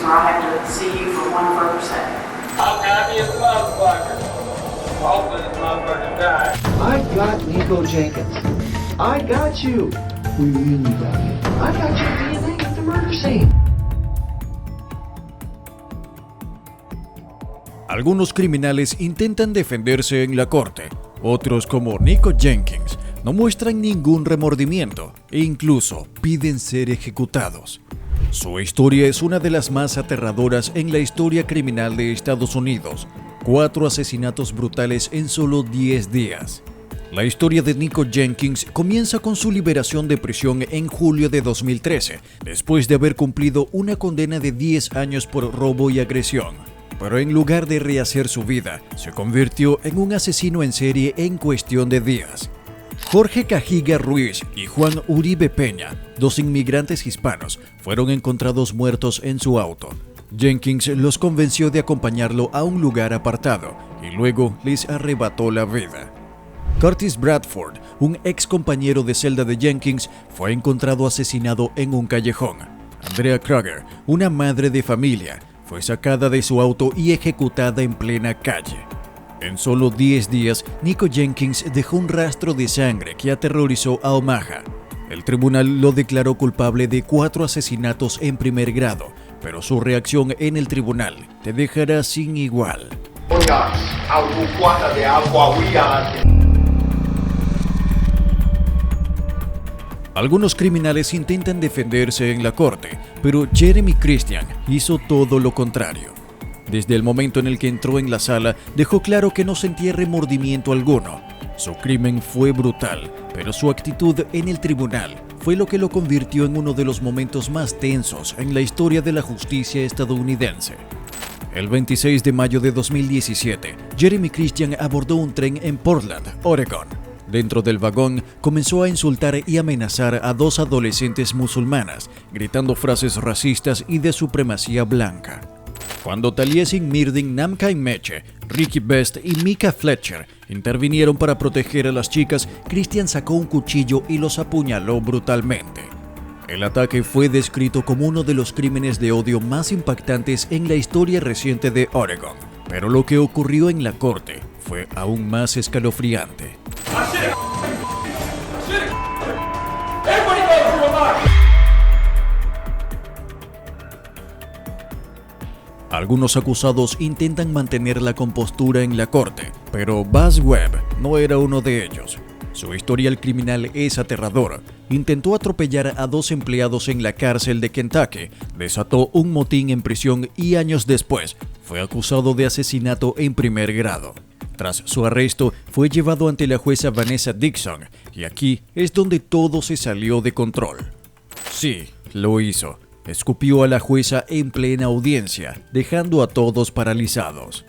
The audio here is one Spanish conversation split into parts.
Jenkins, or I have to see you for one further second. I'm happy as a motherfucker. Hopefully this motherfucker dies. I've got Nico Jenkins. I got you. We really got you. I got your DNA at the murder scene. Algunos criminales intentan defenderse en la corte. Otros, como Nico Jenkins, no muestran ningún remordimiento e incluso piden ser ejecutados. Su historia es una de las más aterradoras en la historia criminal de Estados Unidos. 4 asesinatos brutales en solo 10 días. La historia de Nico Jenkins comienza con su liberación de prisión en julio de 2013, después de haber cumplido una condena de 10 años por robo y agresión. Pero en lugar de rehacer su vida, se convirtió en un asesino en serie en cuestión de días. Jorge Cajiga Ruiz y Juan Uribe Peña, 2 inmigrantes hispanos, fueron encontrados muertos en su auto. Jenkins los convenció de acompañarlo a un lugar apartado y luego les arrebató la vida. Curtis Bradford, un ex compañero de celda de Jenkins, fue encontrado asesinado en un callejón. Andrea Kruger, una madre de familia, fue sacada de su auto y ejecutada en plena calle. En solo 10 días, Nico Jenkins dejó un rastro de sangre que aterrorizó a Omaha. El tribunal lo declaró culpable de 4 asesinatos en primer grado, pero su reacción en el tribunal te dejará sin igual. Algunos criminales intentan defenderse en la corte, pero Jeremy Christian hizo todo lo contrario. Desde el momento en el que entró en la sala, dejó claro que no sentía remordimiento alguno. Su crimen fue brutal, pero su actitud en el tribunal fue lo que lo convirtió en uno de los momentos más tensos en la historia de la justicia estadounidense. El 26 de mayo de 2017, Jeremy Christian abordó un tren en Portland, Oregon. Dentro del vagón, comenzó a insultar y amenazar a 2 adolescentes musulmanas, gritando frases racistas y de supremacía blanca. Cuando Taliesin Mirdin Namkai Meche, Ricky Best y Mika Fletcher intervinieron para proteger a las chicas, Christian sacó un cuchillo y los apuñaló brutalmente. El ataque fue descrito como uno de los crímenes de odio más impactantes en la historia reciente de Oregon, pero lo que ocurrió en la corte fue aún más escalofriante. Algunos acusados intentan mantener la compostura en la corte, pero Buzz Webb no era uno de ellos. Su historial criminal es aterrador. Intentó atropellar a 2 empleados en la cárcel de Kentucky, desató un motín en prisión y años después fue acusado de asesinato en primer grado. Tras su arresto, fue llevado ante la jueza Vanessa Dixon, y aquí es donde todo se salió de control. Sí, lo hizo. Escupió a la jueza en plena audiencia, dejando a todos paralizados.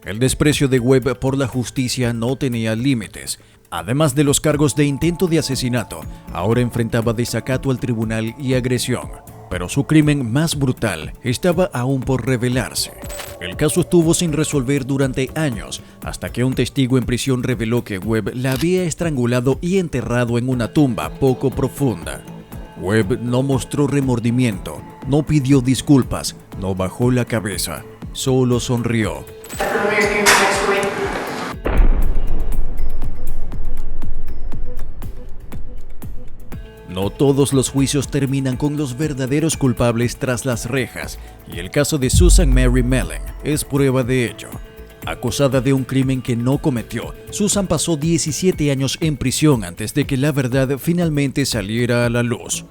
El desprecio de Webb por la justicia no tenía límites. Además de los cargos de intento de asesinato, ahora enfrentaba desacato al tribunal y agresión. Pero su crimen más brutal estaba aún por revelarse. El caso estuvo sin resolver durante años, hasta que un testigo en prisión reveló que Webb la había estrangulado y enterrado en una tumba poco profunda. Webb no mostró remordimiento, no pidió disculpas, no bajó la cabeza, solo sonrió. No todos los juicios terminan con los verdaderos culpables tras las rejas, y el caso de Susan Mary Mellon es prueba de ello. Acusada de un crimen que no cometió, Susan pasó 17 años en prisión antes de que la verdad finalmente saliera a la luz.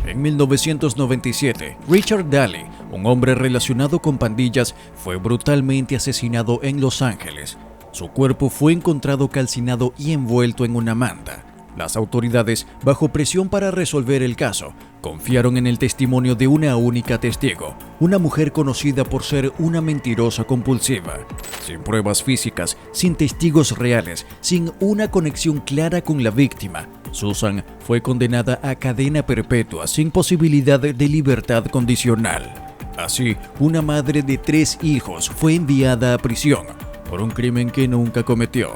En 1997, Richard Daly, un hombre relacionado con pandillas, fue brutalmente asesinado en Los Ángeles. Su cuerpo fue encontrado calcinado y envuelto en una manta. Las autoridades, bajo presión para resolver el caso, confiaron en el testimonio de una única testigo, una mujer conocida por ser una mentirosa compulsiva. Sin pruebas físicas, sin testigos reales, sin una conexión clara con la víctima, Susan fue condenada a cadena perpetua sin posibilidad de libertad condicional. Así, una madre de 3 hijos fue enviada a prisión por un crimen que nunca cometió.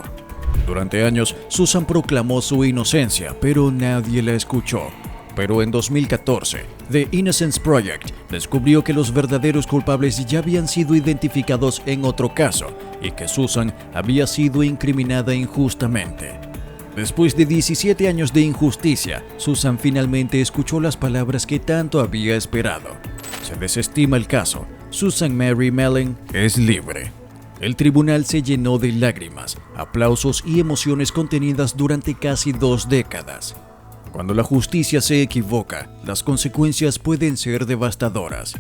Durante años, Susan proclamó su inocencia, pero nadie la escuchó. Pero en 2014, The Innocence Project descubrió que los verdaderos culpables ya habían sido identificados en otro caso y que Susan había sido incriminada injustamente. Después de 17 años de injusticia, Susan finalmente escuchó las palabras que tanto había esperado. Se desestima el caso. Susan Mary Mellon es libre. El tribunal se llenó de lágrimas, aplausos y emociones contenidas durante casi 2 décadas. Cuando la justicia se equivoca, las consecuencias pueden ser devastadoras.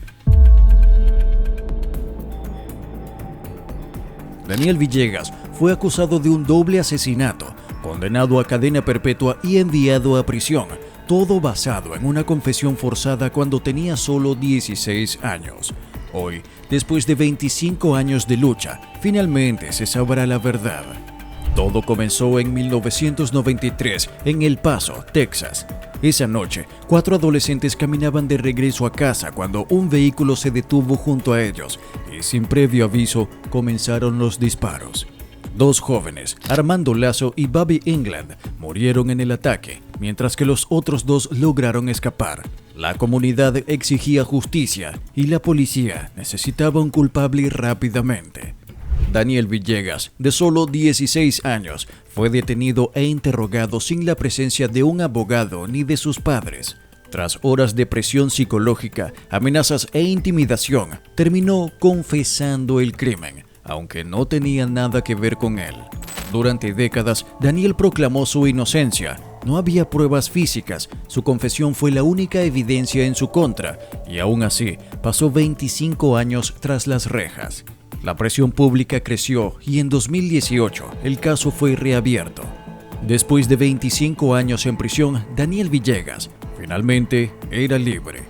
Daniel Villegas fue acusado de un doble asesinato, condenado a cadena perpetua y enviado a prisión, todo basado en una confesión forzada cuando tenía solo 16 años. Hoy, después de 25 años de lucha, finalmente se sabrá la verdad. Todo comenzó en 1993 en El Paso, Texas. Esa noche, 4 adolescentes caminaban de regreso a casa cuando un vehículo se detuvo junto a ellos y sin previo aviso comenzaron los disparos. 2 jóvenes, Armando Lazo y Bobby England, murieron en el ataque, mientras que los otros 2 lograron escapar. La comunidad exigía justicia y la policía necesitaba un culpable rápidamente. Daniel Villegas, de solo 16 años, fue detenido e interrogado sin la presencia de un abogado ni de sus padres. Tras horas de presión psicológica, amenazas e intimidación, terminó confesando el crimen, aunque no tenía nada que ver con él. Durante décadas, Daniel proclamó su inocencia. No había pruebas físicas, su confesión fue la única evidencia en su contra, y aún así, pasó 25 años tras las rejas. La presión pública creció y en 2018 el caso fue reabierto. Después de 25 años en prisión, Daniel Villegas finalmente era libre.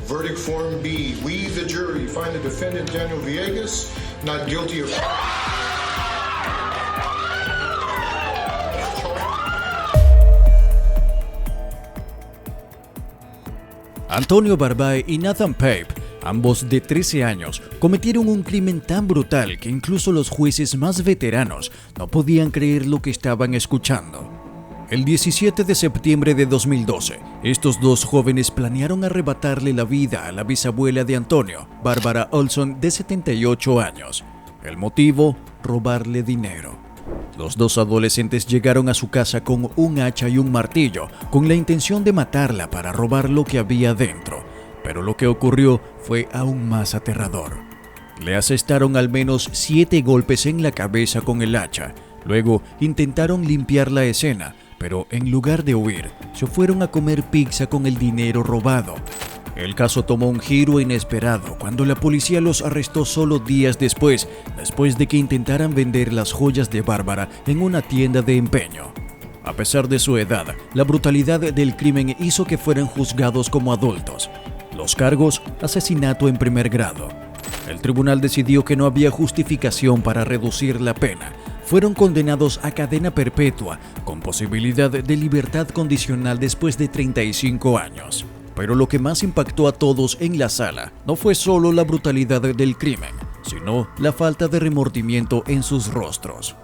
Verdict Form B. We, the jury, find the defendant Daniel Villegas not guilty of... Antonio Barbae y Nathan Pape, ambos de 13 años, cometieron un crimen tan brutal que incluso los jueces más veteranos no podían creer lo que estaban escuchando. El 17 de septiembre de 2012, estos 2 jóvenes planearon arrebatarle la vida a la bisabuela de Antonio, Bárbara Olson, de 78 años. El motivo, robarle dinero. Los 2 adolescentes llegaron a su casa con un hacha y un martillo, con la intención de matarla para robar lo que había dentro. Pero lo que ocurrió fue aún más aterrador. Le asestaron al menos 7 golpes en la cabeza con el hacha. Luego intentaron limpiar la escena, pero en lugar de huir, se fueron a comer pizza con el dinero robado. El caso tomó un giro inesperado cuando la policía los arrestó solo días después de que intentaran vender las joyas de Bárbara en una tienda de empeño. A pesar de su edad, la brutalidad del crimen hizo que fueran juzgados como adultos. Los cargos, asesinato en primer grado. El tribunal decidió que no había justificación para reducir la pena. Fueron condenados a cadena perpetua, con posibilidad de libertad condicional después de 35 años. Pero lo que más impactó a todos en la sala no fue solo la brutalidad del crimen, sino la falta de remordimiento en sus rostros.